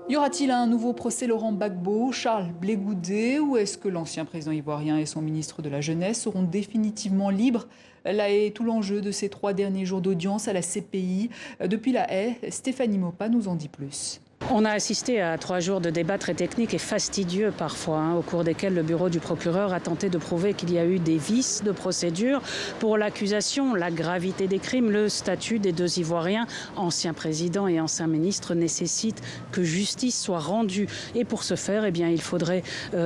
Y aura-t-il un nouveau procès Laurent Gbagbo, Charles Blé Goudé, ou est-ce que l'ancien président ivoirien et son ministre de la Jeunesse seront définitivement libres? Là est tout l'enjeu de ces 3 derniers jours d'audience à la CPI. Depuis La Haye, Stéphanie Mopa nous en dit plus. On a assisté à 3 jours de débats très techniques et fastidieux parfois, au cours desquels le bureau du procureur a tenté de prouver qu'il y a eu des vices de procédure pour l'accusation, la gravité des crimes, le statut des 2 Ivoiriens, anciens présidents et anciens ministres, nécessite que justice soit rendue. Et pour ce faire, eh bien, il faudrait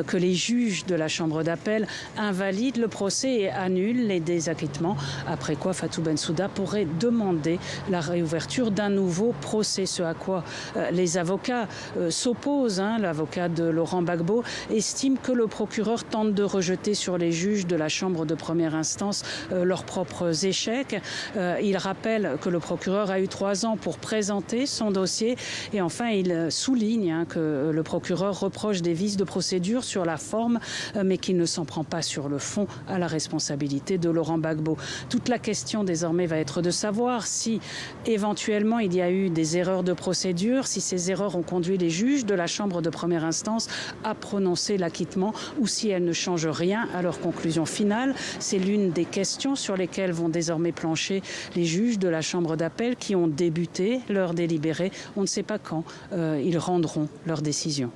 que les juges de la chambre d'appel invalident le procès et annulent les désacquittements, après quoi Fatou Bensouda pourrait demander la réouverture d'un nouveau procès, ce à quoi les avocats s'opposent. L'avocat de Laurent Gbagbo estime que le procureur tente de rejeter sur les juges de la chambre de première instance leurs propres échecs. Il rappelle que le procureur a eu 3 ans pour présenter son dossier et enfin il souligne que le procureur reproche des vices de procédure sur la forme mais qu'il ne s'en prend pas sur le fond à la responsabilité de Laurent Gbagbo. Toute la question désormais va être de savoir si éventuellement il y a eu des erreurs de procédure, si ces erreurs ont conduit les juges de la chambre de première instance à prononcer l'acquittement ou si elles ne changent rien à leur conclusion finale. C'est l'une des questions sur lesquelles vont désormais plancher les juges de la chambre d'appel qui ont débuté leur délibéré. On ne sait pas quand ils rendront leur décision.